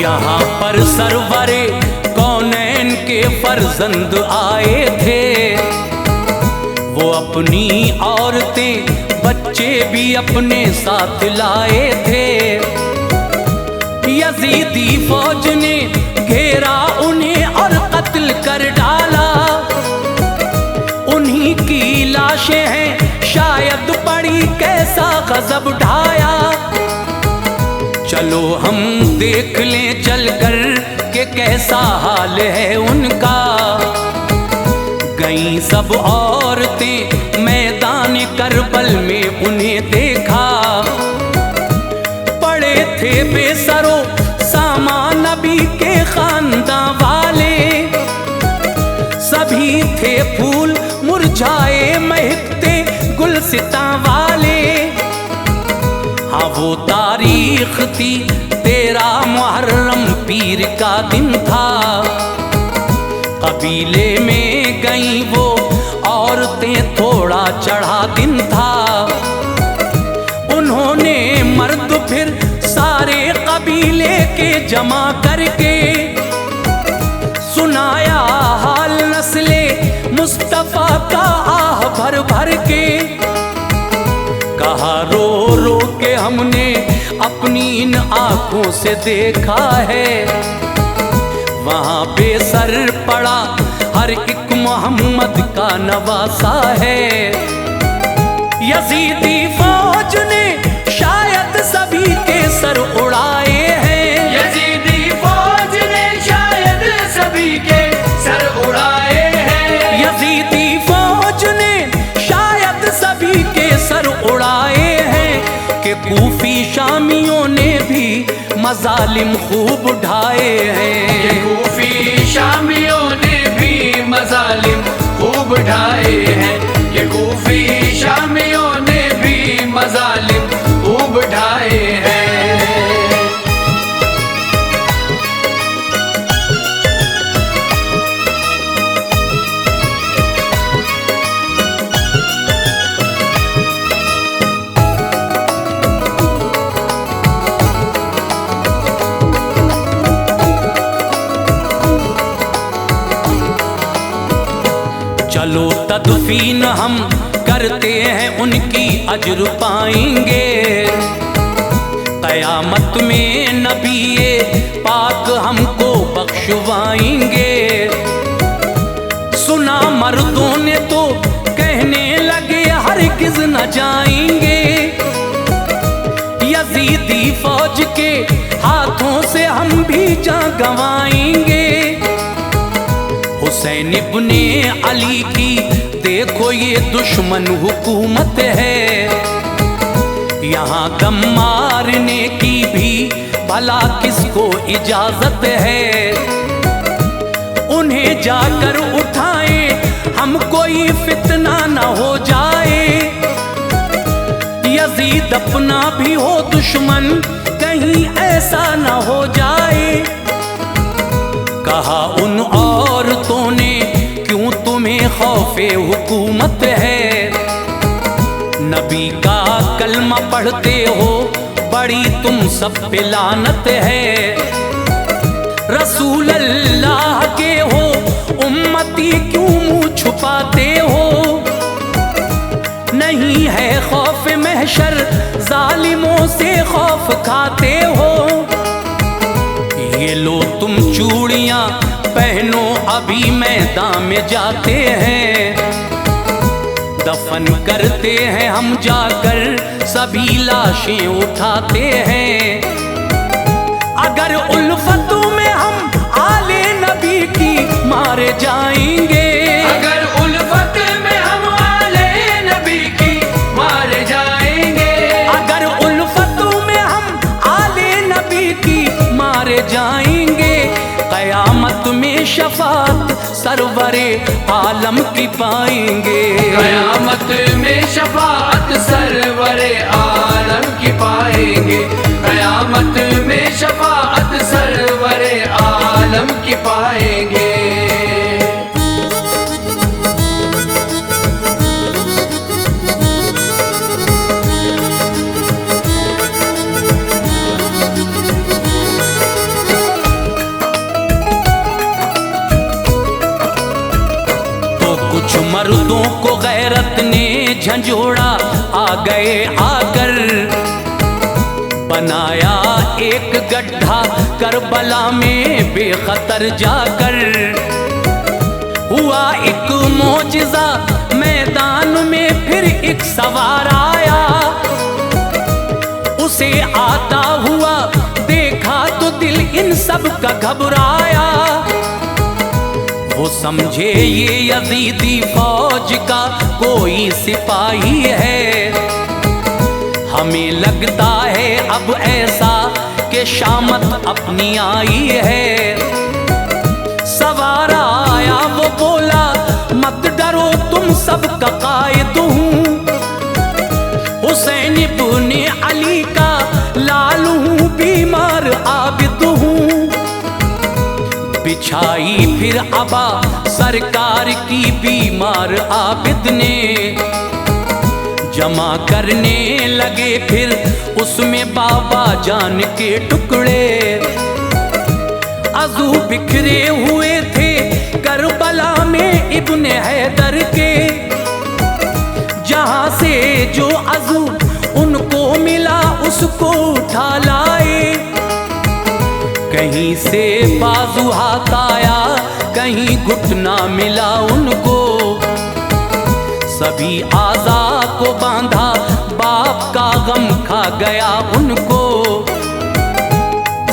यहाँ पर सरवरे कौनैन के फर्जंद आए थे। वो अपनी औरतें बच्चे भी अपने साथ लाए थे। यजीदी फौज ने घेरा उन्हें और कत्ल कर डाला। उन्हीं की लाशें हैं शायद पड़ी कैसा गजब ढाया। चलो हम देख लें चलकर कि कैसा हाल है उनका। गईं सब औरतें मैदान करबल में उन्हें देखा। पड़े थे बेसरो सामान नबी के खानदान वाले। सभी थे फूल मुरझाए महकते गुलसिता वाले। हाँ वो तारीख थी 13 मुहर्रम पीर का दिन था। कबीले में गई वो औरतें थोड़ा चढ़ा दिन था। उन्होंने मर्द फिर सारे कबीले के जमा करके सुनाया हाल नस्ले मुस्तफा का आह भर भर के। कहा रो रो के हमने अपनी इन आंखों से देखा है। वहाँ बेसर पड़ा हर एक मोहम्मद का नवासा है। यजीदी फौज ने शायद सभी के सर उड़ाए हैं। यजीदी फौज ने शायद सभी के सर उड़ाए हैं। यजीदी फौज ने शायद सभी के सर उड़ाए हैं। कि कूफी शामियों ने भी मजालिम खूब ढाए हैं। ये कूफी शामियों ने भी मजालिम खूब ढाए हैं। ये कूफी शामियों ने भी मजालिम खूब ढाए हैं। चलो तदफीन हम करते हैं उनकी अजर पाएंगे। क़यामत में नबी पाक हमको बख्शवाएंगे। सुना मर्दों ने तो कहने लगे न जाएंगे। यजीदी फौज के हाथों से हम भी जान गंवाएंगे। हुसैन इब्ने अली की देखो ये दुश्मन हुकूमत है। यहाँ दम मारने की भी भला किसको इजाजत है। उन्हें जाकर उठाएं हम कोई फितना न हो जाए। यजीद अपना भी हो दुश्मन कहीं ऐसा न हो जाए। कहा उन औरतों ने क्यों तुम्हें खौफे हुकूमत है। नबी का कलमा पढ़ते हो बड़ी तुम सब पे लानत है। रसूल अल्लाह के हो उम्मती क्यों मुँह छुपाते हो। नहीं है खौफ महशर जालिमों से खौफ खाते हो। ये लो तुम चूड़ियां पहनो अभी मैदान में जाते हैं। दफन करते हैं हम जाकर सभी लाशें उठाते हैं। अगर उल्फतों में हम आले नबी की मारे जाएंगे। अगर उल्फत में हम आले नबी की मारे जाएंगे। अगर उल्फतों में हम आले नबी की मारे जाएंगे। कयामत में शफात सरवरे आलम की पाएंगे। कयामत में शफाअत सरवरे आलम की पाएंगे। कयामत में शफाअत सरवरे आलम की पाएंगे। कुछ मर्दों को गैरत ने झंझोड़ा आ गए आकर। बनाया एक गड्ढा करबला में बेखतर जाकर। हुआ एक मौजिज़ा मैदान में फिर एक सवार आया। उसे आता हुआ देखा तो दिल इन सब का घबराया। वो समझे ये यजीदी फौज का कोई सिपाही है। हमें लगता है अब ऐसा कि शामत अपनी आई है। सवार आया वो बोला मत डरो तुम सबका कायद हूँ। हुसैन इब्ने अली का लाल हूँ बीमार आबिद हूँ। बिछाई फिर अबा सरकार की बीमार आबिद ने। जमा करने लगे फिर उसमें बाबा जान के टुकड़े। अज़ू बिखरे हुए थे करबला में इब्ने हैदर के। जहाँ से जो अज़ू उनको मिला उसको उठा लाए। कहीं से बाजू हाथ आया कहीं घुटना मिला उनको। सभी आज़ा को बांधा बाप का गम खा गया उनको।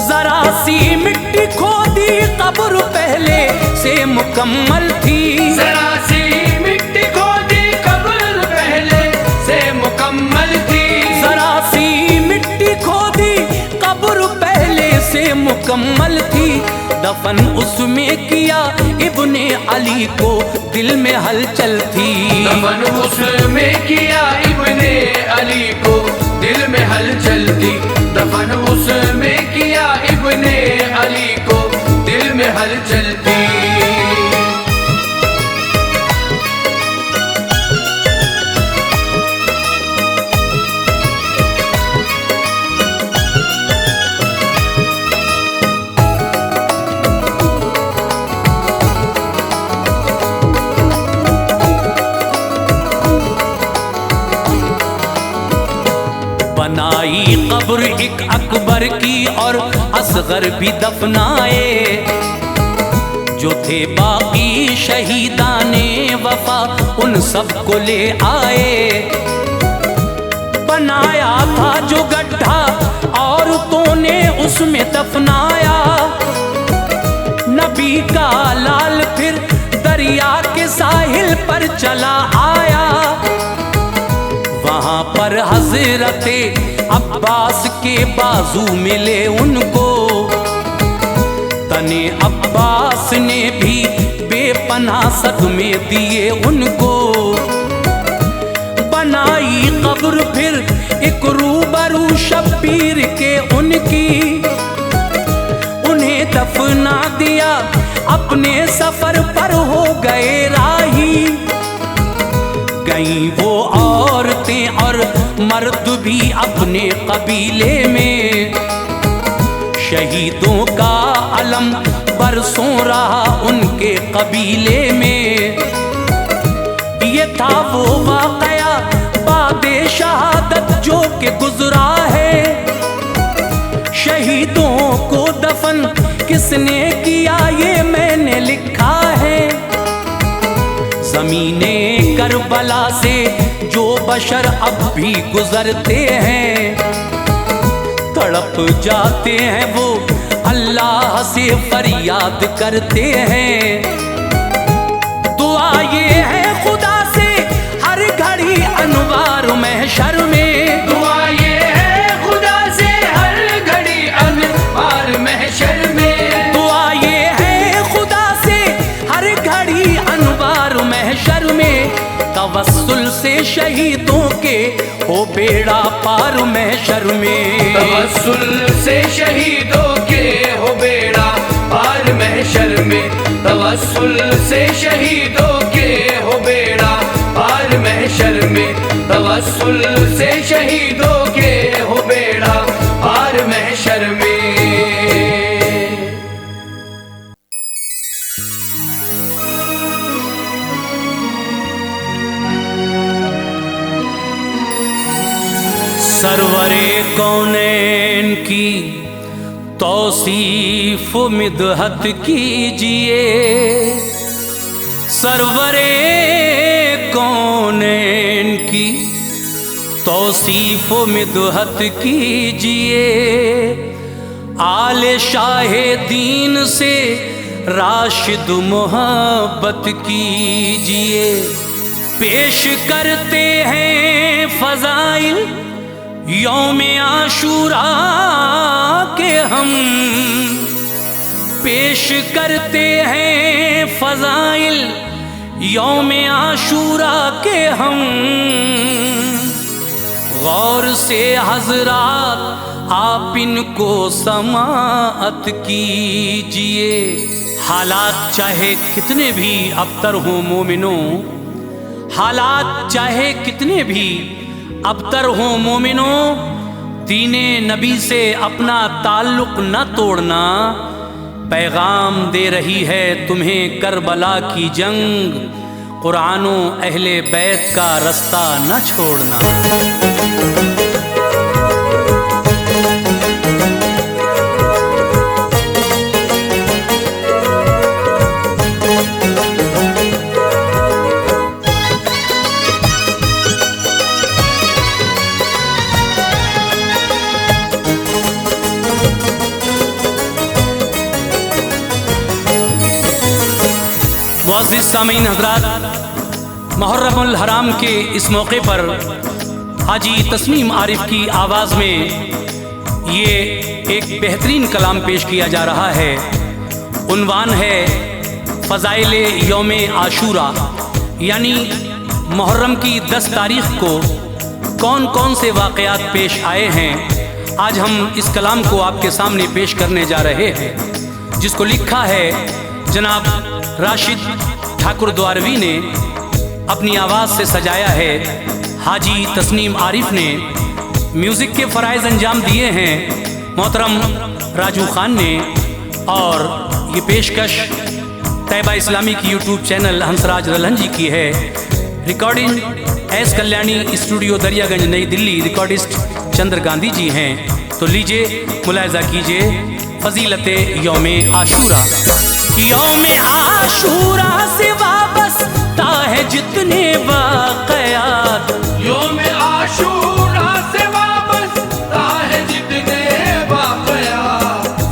जरा सी मिट्टी खोदी कब्र पहले से मुकम्मल थी। जरा सी मिट्टी खोदी कब्र पहले से मुकम्मल थी। जरा सी मिट्टी खोदी कब्र पहले से मुकम्मल थी। दफन उसमें किया इब्ने अली को दिल में हलचल थी। दफन उसमें किया इब्ने अली को दिल में हलचल थी। दफन उसमें किया इब्ने अली को दिल में हलचल थी। बनाई कब्र एक अकबर की और असगर भी दफनाए। जो थे बाकी शहीदाने वफा उन सब को ले आए। बनाया था जो गड्ढा औरतों ने उसमें दफनाया। नबी का लाल फिर दरिया के साहिल पर चला आया। वहां पर हजरते अब्बास के बाजू मिले उनको। तने अब्बास ने भी बेपनाह सदमे दिए उनको। बनाई कब्र फिर एक रूबरू शब्बीर के उनकी। उन्हें दफना दिया अपने सफर पर हो गए राही। गईं वो औरतें और मर्द भी अपने कबीले में। शहीदों का अलम बरसों रहा उनके कबीले में। ये था वो वाकया बादे शहादत जो के गुजरा है। शहीदों को दफन किसने किया ये मैंने लिखा है। ज़मीने करबला से जो बशर अब भी गुजरते हैं। तड़प जाते हैं वो अल्लाह से फरियाद करते हैं। दुआ ये है खुदा से हर घड़ी अनवार महशर में। दुआ ये है खुदा से हर घड़ी अनवार महशर में। दुआ ये है खुदा से हर घड़ी अनवार महशर में। तवस्सुल से शहीदों के हो बेड़ा पार महशर में। तवस्सुल से शहीदों के हो बेड़ा पार महशर में। तवस्सुल से शहीदों के हो बेड़ा पार महशर में। तवस्सुल से शहीदों के हो बेड़ा पार महशर में। सरवरे कौनैन की तौसीफ मिदहत कीजिए। सरवरे कौनैन की तौसीफ मिदहत कीजिए। आले शाहे दीन से राशिद मोहब्बत कीजिए। पेश करते हैं फजाइल यौम आशूरा के हम। पेश करते हैं फजाइल यौम आशूरा के हम। गौर से हजरात आप इनको समाअत कीजिए। हालात चाहे कितने भी अबतर हों मोमिनों। हालात चाहे कितने भी अबतर हो मोमिनों। दीने नबी से अपना ताल्लुक न तोड़ना। पैगाम दे रही है तुम्हें करबला की जंग। कुरानो अहले बैत का रास्ता न छोड़ना। मुअज़्ज़िज़ सामीन हज़रात, मुहर्रमुल हराम के इस मौके पर हाजी तस्नीम आरिफ की आवाज़ में ये एक बेहतरीन कलाम पेश किया जा रहा है। उन्वान है फ़ज़ाइले यौम आशूरा, यानी मुहर्रम की 10 तारीख़ को कौन कौन से वाक़यात पेश आए हैं। आज हम इस कलाम को आपके सामने पेश करने जा रहे हैं, जिसको लिखा है जनाब राशिद ठाकुर द्वारवी ने, अपनी आवाज़ से सजाया है हाजी तस्नीम आरिफ ने, म्यूज़िक के फ़राइज़ अंजाम दिए हैं मोहतरम राजू खान ने, और ये पेशकश तैयबा इस्लामी की यूट्यूब चैनल हंसराज रल्हन जी की है। Recording S Kalyani studio Daryaganj नई दिल्ली, रिकॉर्डिस्ट चंद्र गांधी जी हैं। तो लीजिए मुलाहिज़ा कीजिए फ़ज़ीलत यौम आशूरा। यौम आशूरा से वाबस्ता है जितने वाक़यात, यौम आशूरा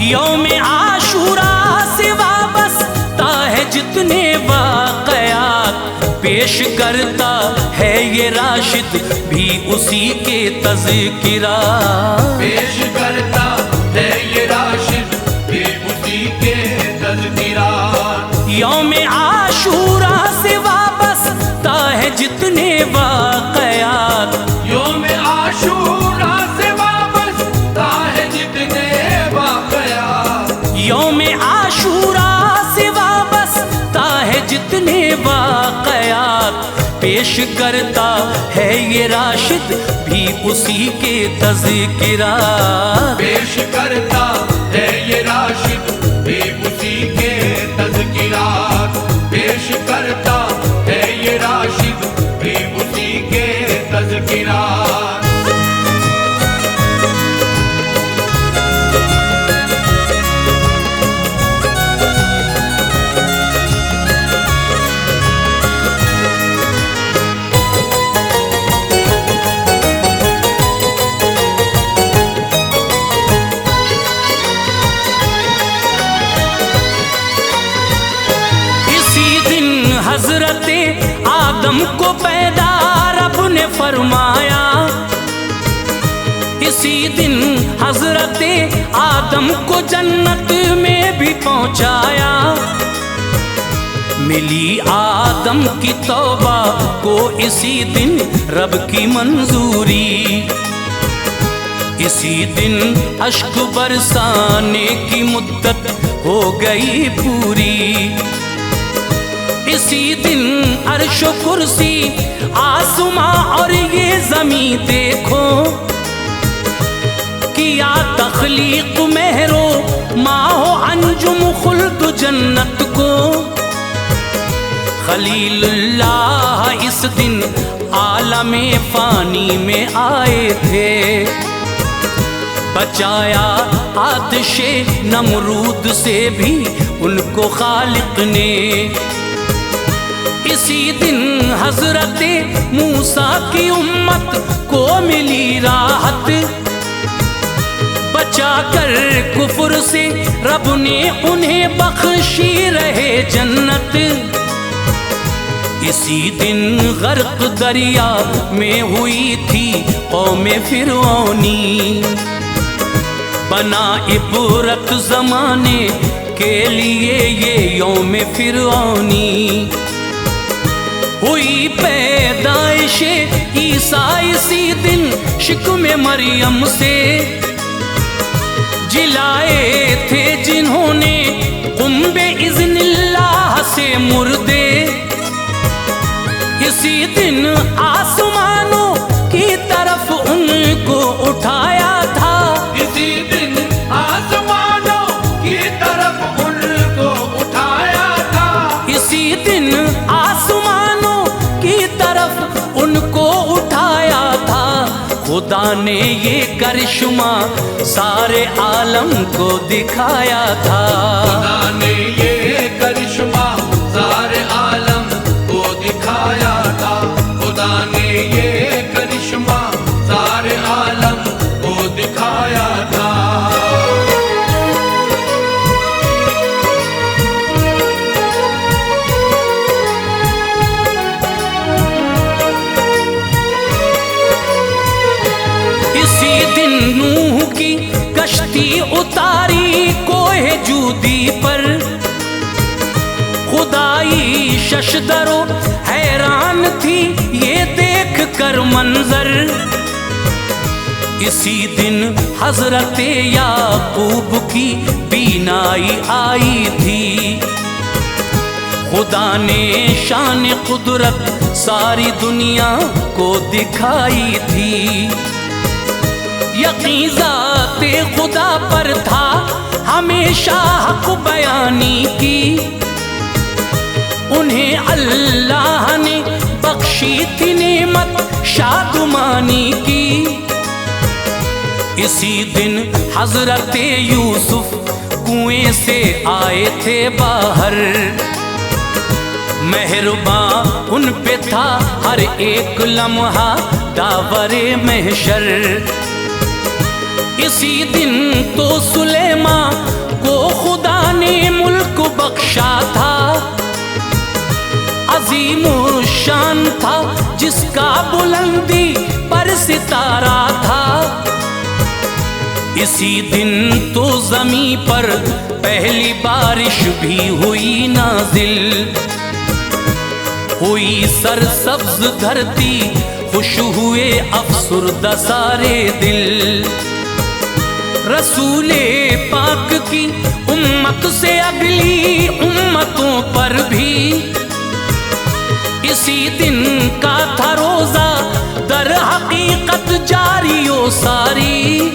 यौम आशूरा से वाबस्ता है जितने वाक़यात, पेश करता है ये राशिद भी उसी के तज़किरा। पेश करता है ये राशिद भी उसी के तज़किरा। यौम आशूरा से वाबस्ता है जितने वाक़यात, यौम आशूरा से वाबस्ता है जितने वाक़यात, यौम आशूरा से वाबस्ता है जितने वाक़यात, पेश करता है ये राशिद भी उसी के तज़किरा। पेश करता है ये राशिद भी उसी के तज़किरात, पेश करता है ये राशिद भी उसी के तज़किरात। हज़रते आदम को पैदा रब ने फरमाया, इसी दिन हज़रते आदम को जन्नत में भी पहुंचाया। मिली आदम की तौबा को इसी दिन रब की मंजूरी, इसी दिन अश्क बरसाने की मुद्दत हो गई पूरी। इसी दिन अर्श कुर्सी आसमां और ये ज़मीं देखो, किया तख्लीक महरो माहो अंजुम खुल्द जन्नत को। खलीलुल्लाह इस दिन आलमे फ़ानी में आए थे, बचाया आतिशे नमरूद से भी उनको खालिक ने। इसी दिन हज़रते मूसा की उम्मत को मिली राहत, बचाकर कुफ्र से रब ने उन्हें बख्शी रहे जन्नत। इसी दिन गर्क दरिया में हुई थी कौमे फिरौनी, बना इबरत ज़माने के लिए ये यौम फिरौनी। हुई पैदाइश ईसा इसी दिन शिकमे मरियम से, जिलाए थे जिन्होंने कुंबे इज़्निल्लाह से मुर्दे। इसी दिन आसमानों की तरफ उनको उठाया था, इसी दिन आसमानों की तरफ उनको उठाया था, इसी दिन आसमानों की तरफ उनको उठाया था। खुदा ने ये करिश्मा सारे आलम को दिखाया था, खुदा ने ये करिश्मा सारे आलम को दिखाया था, खुदा ने ये करिश्मा सारे आलम को दिखाया था। इसी दिन नूह की कश्ती उतारी कोहे जूदी पर, खुदाई शशदरो हैरान थी ये देख कर मंजर। इसी दिन हजरत याकूब की बीनाई आई थी, खुदा ने शान कुदरत सारी दुनिया को दिखाई थी। यकीन ज़ाते खुदा पर था हमेशा हक बयानी की, उन्हें अल्लाह ने बख्शी थी नेमत शादुमानी की। इसी दिन हजरत यूसुफ कुएं से आए थे बाहर, मेहरबान उन पे था हर एक लम्हा दावरे महशर। इसी दिन तो सुलेमा अज़ीमुश्शान था जिसका बुलंदी पर सितारा था। इसी दिन तो ज़मीं पर पहली बारिश भी हुई नाज़िल, हुई सरसब्ज धरती, खुश हुए अफसुर्दा सारे दिल। रसूले पाक की उम्मत से अगली उम्मतों पर भी इसी दिन का था रोजा दर हकीकत जारियो सारी।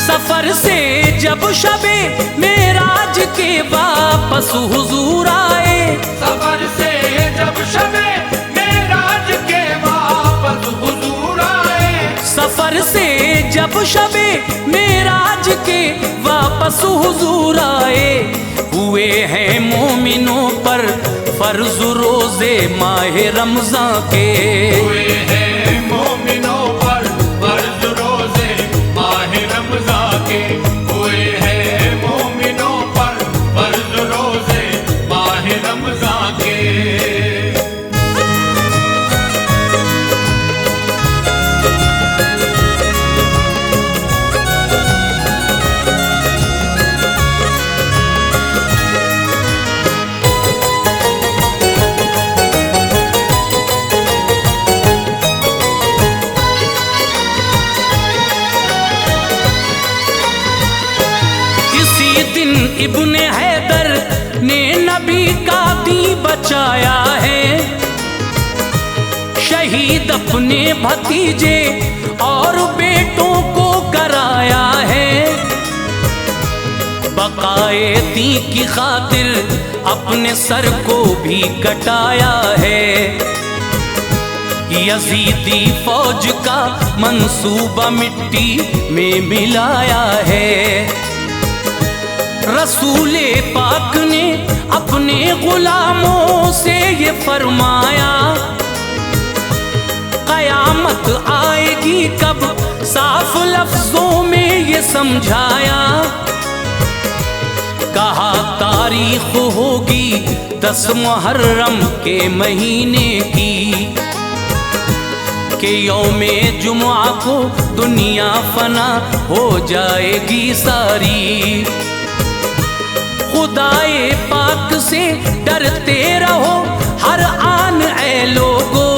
सफर से जब शबे मेराज के वापस हुजूर आए, सफर से जब शबे मेराज के वापस हुजूर आए, सफर से जब शबे मेराज के वापस हुजूर आए। हुए हैं मोमिनों पर फर्ज रोजे माह रमजान के, हुए हैं मोमिनों पर फर्ज रोजे माह रमजान के, हुए हैं मोमिनों पर फर्ज रोजे माह रमजान के। इब्ने हैदर ने नबी का दी बचाया है, शहीद अपने भतीजे और बेटों को कराया है। बकाए दी की खातिर अपने सर को भी कटाया है। यजीदी फौज का मंसूबा मिट्टी में मिलाया है। रसूले पाक ने अपने गुलामों से ये फरमाया, कयामत आएगी कब साफ लफ्जों में ये समझाया। कहा तारीख होगी 10 मुहर्रम के महीने की, के यौमे जुमा को दुनिया फना हो जाएगी सारी। खुदाए पाक से डरते रहो हर आन ऐ लोगो,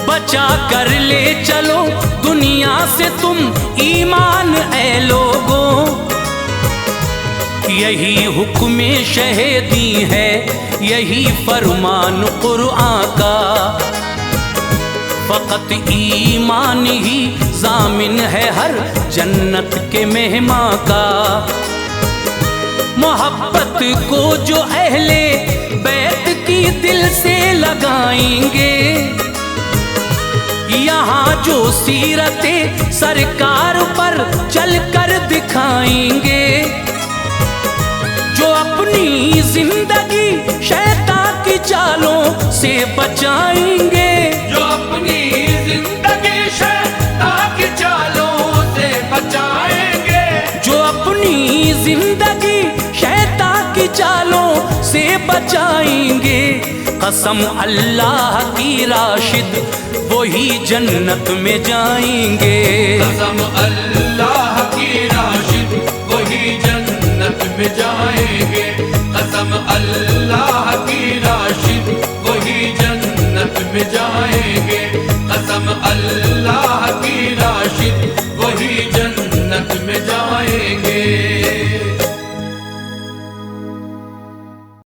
बचा कर ले चलो दुनिया से तुम ईमान ऐ लोगो। यही हुक्म शहीदी है, यही फरमान कुरान का, फकत ईमान ही जामिन है हर जन्नत के मेहमान का। मोहब्बत को जो अहले बैत की दिल से लगाएंगे, यहाँ जो सीरते सरकार पर चल कर दिखाएंगे, जो अपनी जिंदगी शैतान की चालों से बचाएंगे, जो अपनी जिंदगी शैतान की चालों से बचाएंगे, जो अपनी जिंदगी शैतान की चालों से बचाएंगे। कसम अल्लाह की राशिद वही जन्नत में जाएंगे। कसम अल्लाह की राशिद वही जन्नत में जाएंगे। कसम अल्लाह